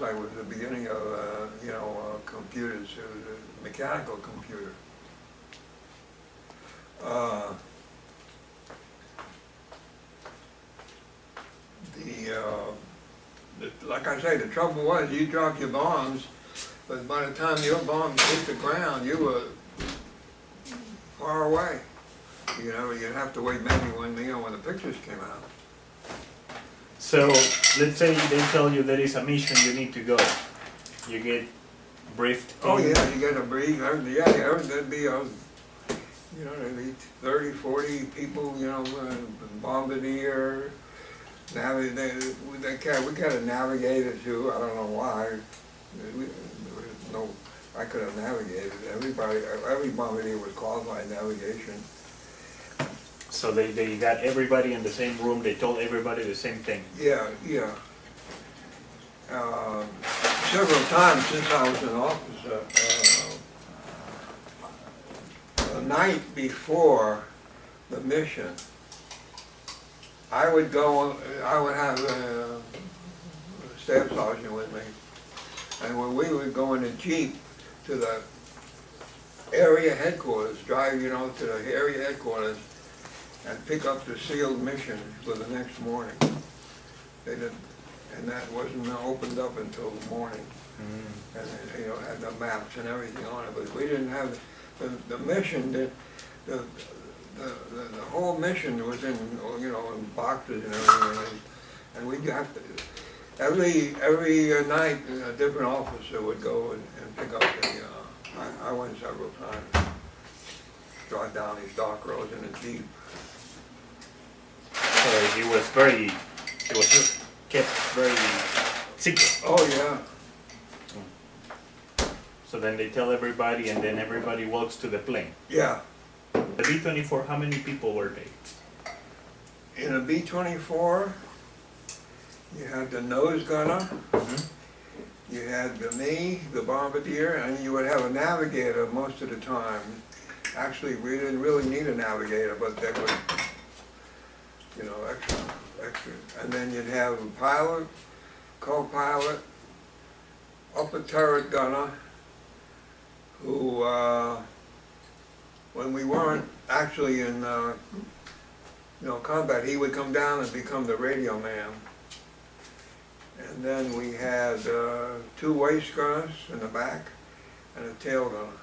like was the beginning of, computers. It was a mechanical computer. Like I say, the trouble was you dropped your bombs, but by the time your bombs hit the ground, you were far away. You'd have to wait maybe when the pictures came out. So let's say they tell you there is a mission you need to go. You get briefed. Oh yeah, you get a brief. There'd be there'd be 30, 40 people, bombardier. We got a navigator too. I don't know why. I could have navigated. Every bombardier was qualified navigation. So they got everybody in the same room. They told everybody the same thing. Yeah. Several times since I was in office, the night before the mission, I would have a staff sergeant with me, and when we would go in a Jeep to the area headquarters, drive, to the area headquarters, and pick up the sealed mission for the next morning. They didn't, and that wasn't opened up until the morning. Mm. And had the maps and everything on it, but we didn't have the mission. The whole mission was in in boxes and everything, and we'd have to every night a different officer would go and pick up the. I went several times, drive down these dark roads in a Jeep. So it was kept very secret. Oh yeah. So then they tell everybody, and then everybody walks to the plane. Yeah. The B-24, how many people were they? In a B-24, you had the nose gunner, you had me, the bombardier, and you would have a navigator most of the time. Actually, we didn't really need a navigator, but they would, extra. And then you'd have a pilot, co-pilot, upper turret gunner, who, when we weren't actually in combat, he would come down and become the radio man. And then we had 2 waist gunners in the back and a tail gunner.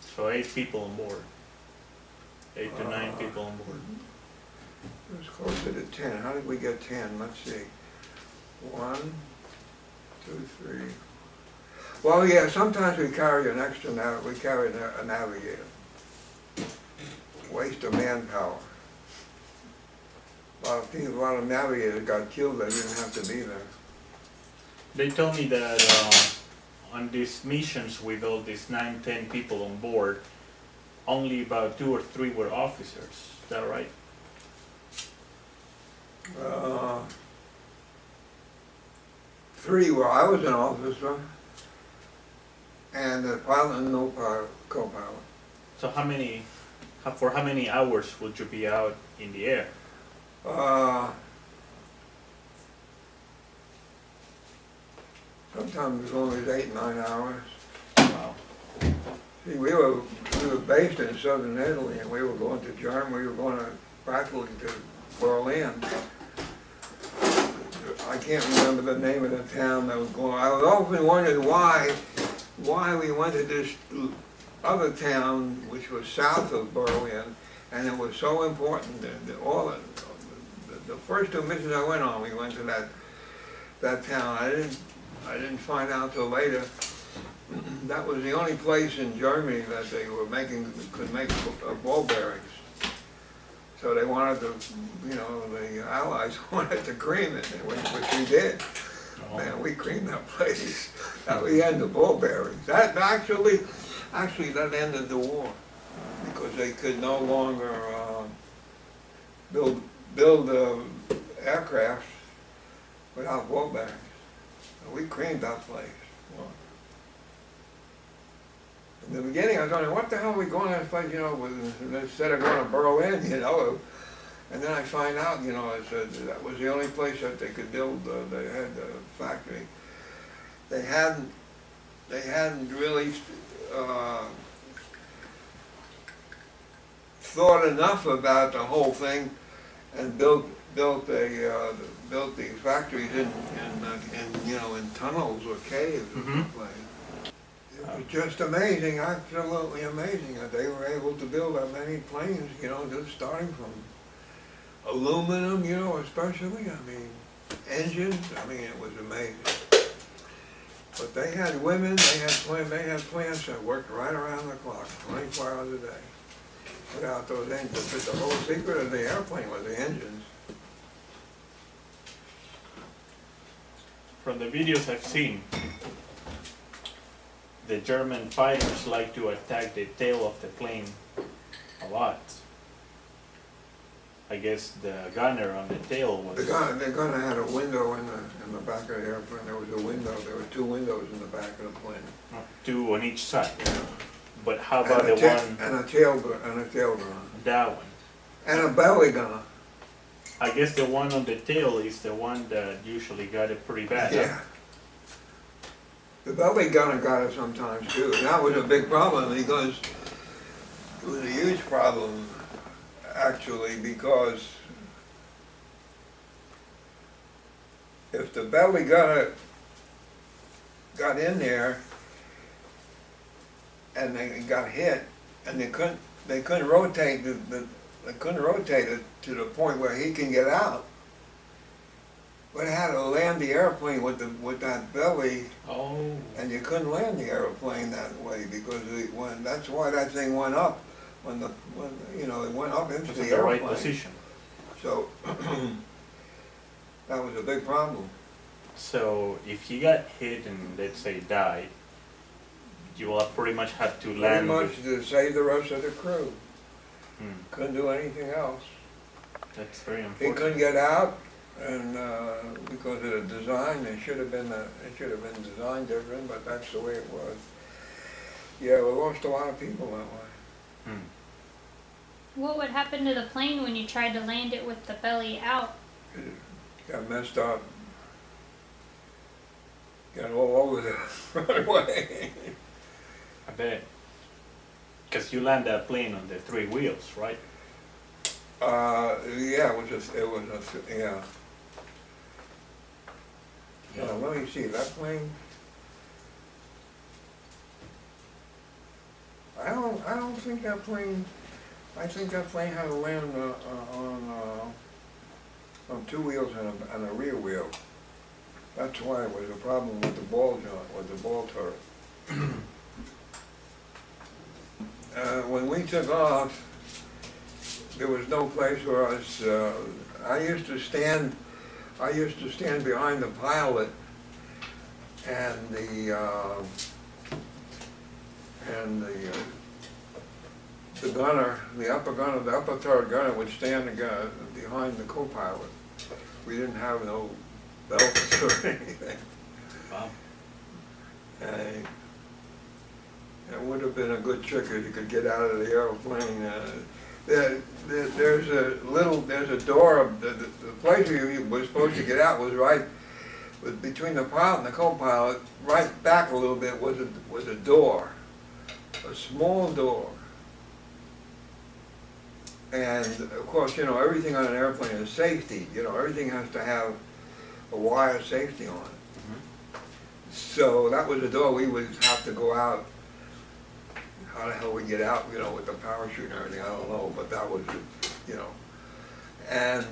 So 8 people on board. 8 to 9 people on board. It was closer to 10. How did we get 10? Let's see. 1, 2, 3. Well, yeah, sometimes we carry an extra we carry a navigator. Waste of manpower. A lot of navigators got killed that didn't have to be there. They told me that on these missions with all these 9, 10 people on board, only about 2 or 3 were officers. Is that right? 3 were. I was an officer, and the pilot and no co-pilot. So for how many hours would you be out in the air? Sometimes as long as 8, 9 hours. Wow. See, we were based in southern Italy, and we were going to Germany. We were going practically to Berlin. I can't remember the name of the town that was going. I was often wondering why we went to this other town which was south of Berlin, and it was so important that the first 2 missions I went on, we went to that town. I didn't find out till later. That was the only place in Germany that they were could make ball bearings. So they wanted to, the Allies wanted to cream it, which we did. Oh. Man, we creamed that place. We had the ball bearings. That actually that ended the war, because they could no longer build aircraft without ball bearings. So we creamed that place. Well, in the beginning, I was wondering, what the hell are we going to that place, instead of going to Berlin, And then I find out, that was the only place that they could build, they had the factory. they hadn't really, thought enough about the whole thing and built these factories in you know, in tunnels or caves or Mhm. someplace. It was just amazing, absolutely amazing that they were able to build that many planes, you know, just starting from aluminum, you know, especially, I mean, engines, I mean, it was amazing. But they had women, they had plants that worked right around the clock, 24 hours a day, without those engines. But the whole secret of the airplane was the engines. From the videos I've seen, the German fighters like to attack the tail of the plane a lot. I guess the gunner on the tail was. The gunner had a window in the back of the airplane. There was a window. There were 2 windows in the back of the plane. 2 on each side. Yeah. But how about the one? And a tail gunner. That one. And a belly gunner. I guess the one on the tail is the one that usually got it pretty bad. huh? Yeah. The belly gunner got it sometimes too. And that was a big problem because it was a huge problem actually, because if the belly gunner got in there and they got hit and they couldn't rotate they couldn't rotate it to the point where he can get out. But it had to land the airplane with that belly. Oh. And you couldn't land the airplane that way because that's why that thing went up when you know, it went up into Was the in the airplane. right position. So that was a big problem. So if he got hit and let's say died, you will pretty much have to Pretty land. much to save the rest of the crew. Hmm. Couldn't do anything else. That's very He unfortunate. couldn't get out, and because of the design, it should have been designed different, but that's the way it was. Yeah, we lost a lot of people that way. Hmm. What would happen to the plane when you tried to land it with the belly out? It got messed up. Got all over the runway. I bet. Because you land that plane on the 3 wheels, right? Yeah, yeah. Let me see, that plane. I don't think that plane, I think that plane had to land on 2 wheels and a rear wheel. That's why it was a problem with the ball joint, with the ball turret. When we took off, there was no place for us. I used to stand behind the pilot and the gunner, the upper turret gunner would stand behind the co-pilot. We didn't have no belts or anything. Wow. It would have been a good trick if you could get out of the airplane. There's a door, the place where you were supposed to get out was between the pilot and the co-pilot, right back a little bit was a door, a small door. And of course, you know, everything on an airplane is safety, you know, everything has to have a wire safety on it. Mm-hmm. So that was a door we would have to go out. How the hell we get out, you know, with the parachute and everything, I don't know, but that was, you know. And,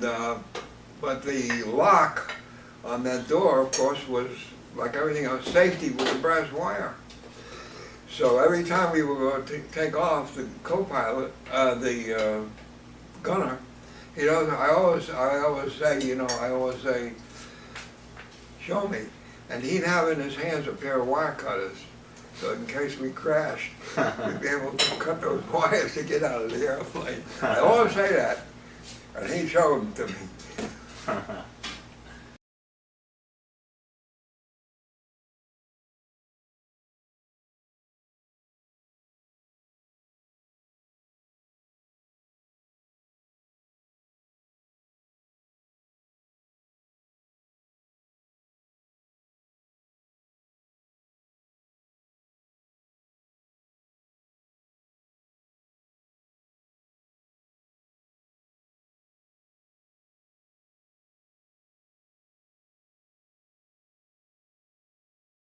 but the lock on that door, of course, was, like everything else, safety with a brass wire. So every time we were going to take off, the co-pilot, the gunner, you know, I always say, show me. And he'd have in his hands a pair of wire cutters. So in case we crashed, we'd be able to cut those wires to get out of the airplane. I always say that, and he showed them to me.